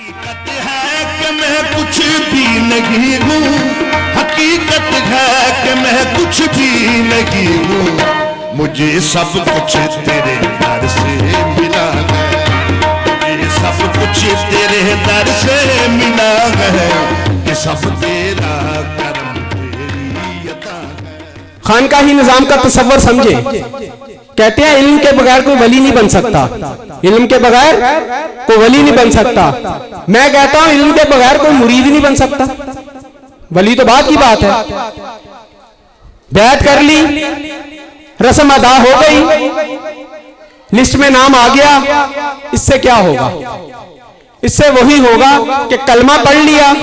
हकीकत है कि मैं कुछ भी नहीं हूँ, हकीकत है कि मैं कुछ भी नहीं हूँ, मुझे सब कुछ तेरे दर से मिला है, मुझे सब कुछ तेरे दर से मिला है, ये सब तेरा करम तेरी अता है। खानकाही निजाम का तसव्वुर समझे। कहते हैं इल्म के बगैर कोई वली नहीं बन सकता, इल्म के बगैर कोई वली नहीं बन सकता। मैं कहता हूं इल्म के बगैर कोई मुरीद नहीं बन सकता। वली तो बात की बात है, बैत कर ली, रस्म अदा हो गई, लिस्ट में नाम आ गया, इससे क्या होगा? इससे वही होगा कि कलमा पढ़ लिया,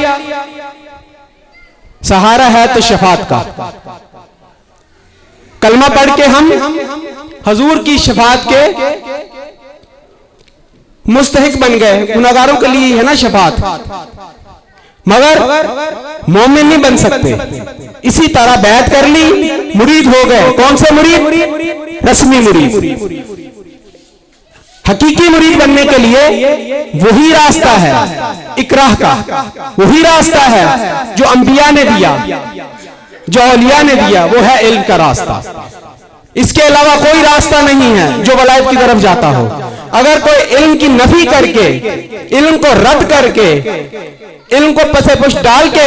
सहारा है तो शफात का। कलमा पढ़ के हम हजूर की शफात के मुस्तहिक बन गए, गुनाहगारों के लिए है ना शफात, मगर मोमिन नहीं बन सकते। इसी तरह बैत कर ली, मुरीद हो गए। कौन से मुरीद? रस्मी मुरीद। हकीकी मुरीद बनने के लिए वही रास्ता है इकराह का, वही रास्ता है जो अंबिया ने दिया, जो औलिया ने दिया, वो है इल्म का रास्ता। इसके अलावा कोई रास्ता नहीं है जो वलायत की तरफ जाता हो। अगर कोई इल्म की नफी करके, इल्म को रद्द करके, इल्म को पसे पुश डाल के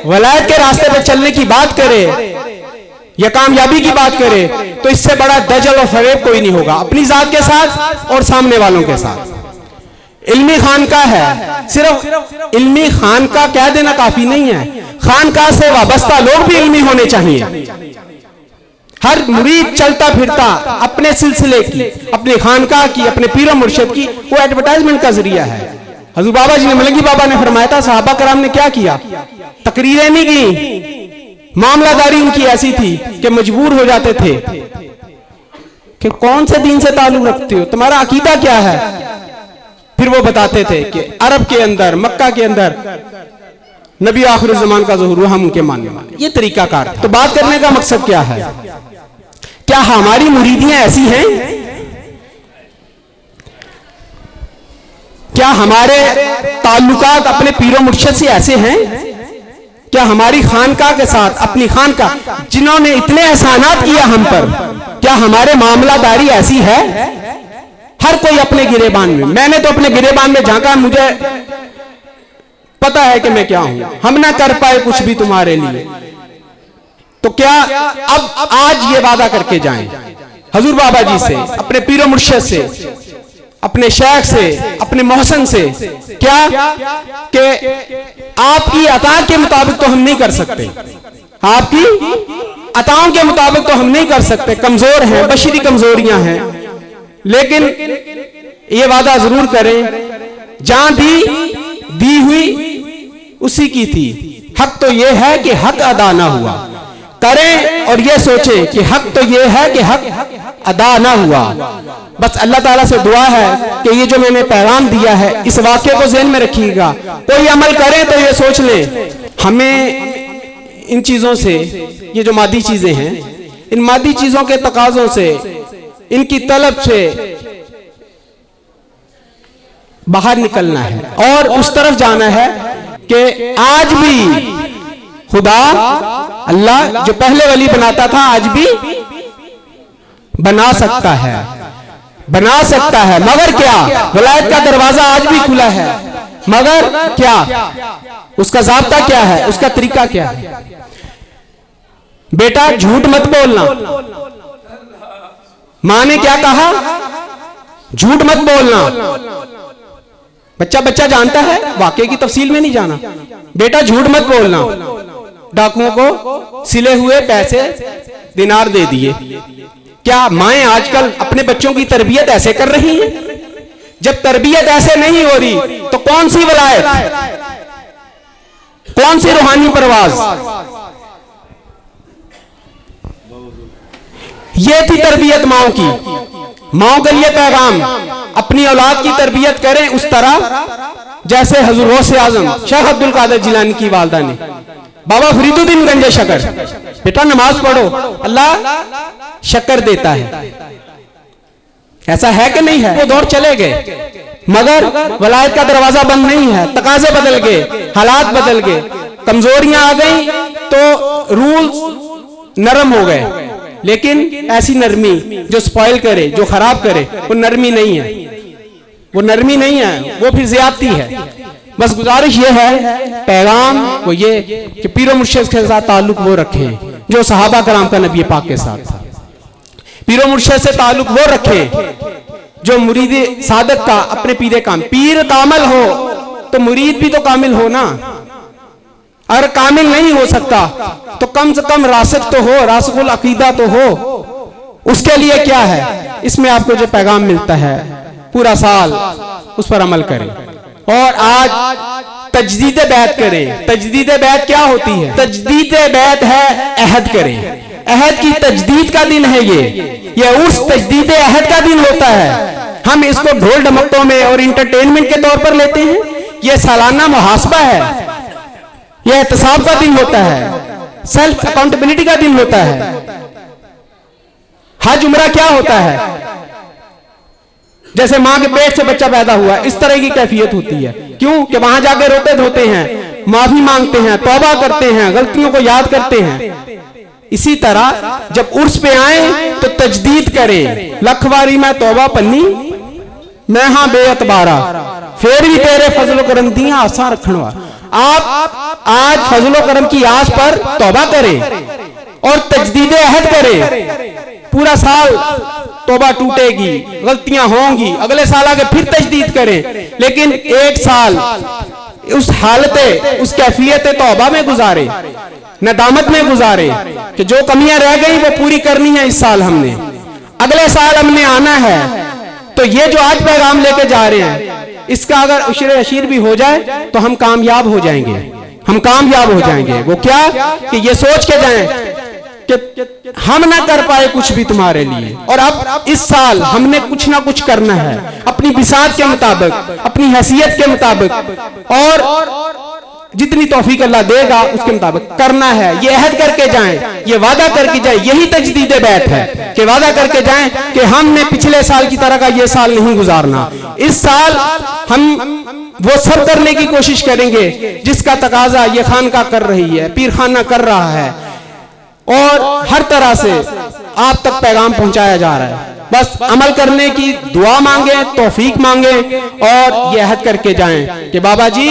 वलायत के रास्ते पे चलने की बात करे या कामयाबी की बात करे, तो इससे बड़ा दजल और फरेब कोई नहीं होगा, अपनी जात के साथ और सामने वालों के साथ। इल्मी खानका है, सिर्फ इल्मी खानका कह देना काफी नहीं है, खानका से वाबस्ता लोग भी इल्मी होने चाहिए। हर मुरीद चलता फिरता अपने सिलसिले की, अपने खानका की, अपने पीर मुर्शिद की, वो एडवर्टाइजमेंट का जरिया है। हजूर बाबा जी ने, मलंगी बाबा ने फरमाया था, सहाबा कराम ने क्या किया? तकरीरें नहीं की, मामलादारी उनकी ऐसी थी कि मजबूर हो जाते थे कि कौन से दीन से ताल्लुक रखते हो, तुम्हारा अकीदा क्या है? फिर वो बताते थे कि अरब के अंदर, मक्का के अंदर नबी आखिर ज़मान का ज़हूर, हम उनके मानने वाले। ये तरीकाकार। तो बात करने का मकसद क्या है? क्या हमारी मुरीदियां ऐसी हैं? क्या हमारे ताल्लुकात अपने पीरो मुर्शिद से ऐसे हैं? क्या हमारी खानका के साथ, अपनी खानका जिन्होंने इतने एहसानात किया हम पर, क्या हमारे मामलादारी ऐसी है? हर कोई अपने गिरेबान में। मैंने तो अपने गिरेबान में झांका, मुझे पता है कि मैं क्या हूं। हम ना कर पाए कुछ भी तुम्हारे लिए, तो क्या अब आज ये वादा करके जाएं हजूर बाबा जी से, अपने पीरो मुर्शिद से, अपने शेख से, अपने मोहसन से, क्या कि आपकी अता के मुताबिक तो हम नहीं कर सकते, आपकी अताओं के मुताबिक तो हम नहीं कर सकते, कमजोर हैं, बशरी कमजोरियां हैं, लेकिन ये वादा जरूर करें, जहां दी हुई उसी की थी। हक तो ये है कि हक अदा ना हुआ, करें और ये सोचें कि हक तो ये है कि हक अदा ना हुआ। बस अल्लाह ताला से दुआ है कि ये जो मैंने पैगाम दिया है, इस वाक्य को ज़हन में रखिएगा। कोई अमल करें तो ये सोच लें, हमें इन चीजों से, ये जो मादी चीजें हैं, इन मादी चीजों के तकाजों से, इनकी तलब से बाहर निकलना है और उस तरफ जाना है कि आज भी खुदा अल्लाह जो पहले वली बनाता था, आज भी बना सकता है, बना सकता है। मगर क्या? वलायत का दरवाजा आज भी खुला है, मगर क्या? उसका ज़ाब्ता क्या है? उसका तरीका क्या है? बेटा झूठ मत बोलना। मां ने क्या कहा? झूठ मत बोलना। बच्चा जानता है, वाकई की तफसील में नहीं जाना। बेटा झूठ मत बोलना। डाकुओं को सिले हुए पैसे दिनार दे दिए। क्या माएं आजकल अपने बच्चों की तरबियत ऐसे कर रही हैं? जब तरबियत ऐसे नहीं हो रही तो कौन सी वलायत, कौन सी रूहानी परवाज? ये थी तरबियत माओ की। माओ के लिए पैगाम, अपनी औलाद की तरबियत करें उस तरह जैसे हजूर गौसे आजम शेख अब्दुल कादिर जिलानी की वालदा ने, बाबा फरीदुद्दीन गंजे शकर, बेटा नमाज पढ़ो, अल्लाह शक्कर देता है। ऐसा है कि नहीं है? वो दौर चले गए, मगर वलायत का दरवाजा बंद नहीं है। तकाजे बदल गए, हालात बदल गए, कमजोरियां आ गई तो रूल्स नरम हो गए। लेकिन ऐसी नरमी जो स्पॉइल करे, जो खराब करे, वो नरमी नहीं है, वो नरमी नहीं है, वो फिर ज्यादती है। बस गुजारिश ये है, पैगाम वो ये कि पीरो मुर्शिद के साथ ताल्लुक वो रखें जो सहाबा कराम का नबी पाक के साथ था। पीरो मुर्शिद से ताल्लुक वो रखें जो मुरीद सादत का अपने पीरे काम, पीर कामिल हो तो मुरीद भी तो कामिल हो ना। अगर कामिल नहीं हो सकता तो कम से कम रासिक तो हो, रासिकुल अकीदा तो हो। उसके लिए क्या है, इसमें आपको जो पैगाम मिलता है पूरा साल उस पर अमल करें और आज तजदीद बैत करें। तजदीद बैत क्या होती है? तजदीद बैत है अहद करें, अहद की तजदीद का दिन है ये उस तजदीद अहद का दिन होता है। हम इसको ढोल ढमक्कों में और इंटरटेनमेंट के तौर पर लेते हैं। यह सालाना मुहासबा है, यह एहतसाब का दिन होता है, सेल्फ अकाउंटेबिलिटी का दिन होता है। हज उम्रा क्या होता है? जैसे मां के पेट से बच्चा पैदा हुआ, इस तरह की कैफियत होती है। क्यों कि वहां जाके रोते धोते हैं, माफी मांगते हैं, तौबा करते हैं, गलतियों को याद करते हैं। इसी तरह जब उर्स पे आए तो तजदीद करें। लखवारी में तौबा पन्नी मैं हाँ बेअतबारा, फिर भी तेरे फजलो करम दिया आसान रखनवा। आप आज फजलो करम की आस पर तौबा करें और तजदीद अहद करें। पूरा साल तौबा टूटेगी, गलतियां होंगी, अगले साल आगे फिर तजदीद करें, लेकिन एक साल उस हालत, उस कैफियत तौबा में गुजारे, नदामत में गुजारे कि जो कमियां रह गई वो पूरी करनी है इस साल हमने, अगले साल हमने आना है। तो ये जो आज पैगाम लेके जा रहे हैं, इसका अगर उशर अशीर भी हो जाए तो हम कामयाब हो जाएंगे, हम कामयाब हो जाएंगे। वो क्या कि ये सोच के जाएं कि हम ना कर पाए कुछ भी तुम्हारे लिए, और अब इस साल हमने कुछ ना कुछ करना है अपनी बिसात के मुताबिक, अपनी हैसियत के मुताबिक, और जितनी तौफीक अल्लाह देगा उसके मुताबिक करना है। ये अहद करके जाएं, ये वादा करके जाएं। यही तजदीद बैत है कि वादा करके जाएं कि हमने पिछले साल की तरह का ये साल नहीं गुजारना। इस साल हम वो सब करने की कोशिश करेंगे जिसका तकाजा ये खानका कर रही है, पीर खाना कर रहा है, और हर तरह से आप तक पैगाम पहुंचाया जा रहा है। बस अमल करने की दुआ मांगे, तौफीक मांगे, और ये अहद करके जाएं कि बाबा जी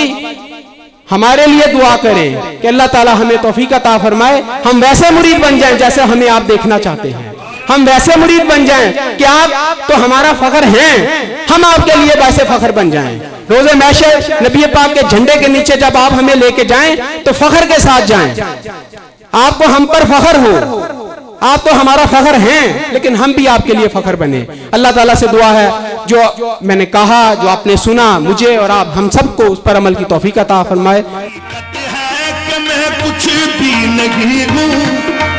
हमारे लिए दुआ करें कि अल्लाह ताला हमें तौफीक अता फरमाए, हम वैसे मुरीद बन जाएं जैसे हमें आप देखना चाहते हैं। हम वैसे मुरीद बन जाएं कि आप तो हमारा फख्र हैं, हम आपके लिए वैसे फख्र बन जाएं। रोज़े महशर नबी पाक के झंडे के नीचे जब आप हमें लेके जाएं तो फख्र के साथ जाएं। आपको हम पर फख्र हो, आप तो हमारा फख्र हैं, लेकिन हम भी आपके लिए फख्र बने। अल्लाह ताला से दुआ है जो मैंने कहा, जो आपने सुना, मुझे और आप हम सबको उस पर अमल की तौफीक अता फरमाए। है कि मैं कुछ भी नहीं हूँ,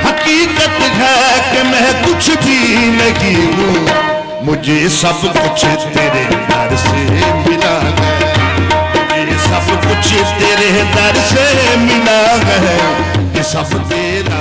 हकीकत है कि मैं कुछ भी नहीं हूँ, मुझे सब कुछ तेरे दर से मिला है, मुझे सब कुछ तेरे दर से मिला है, ये सब तेरा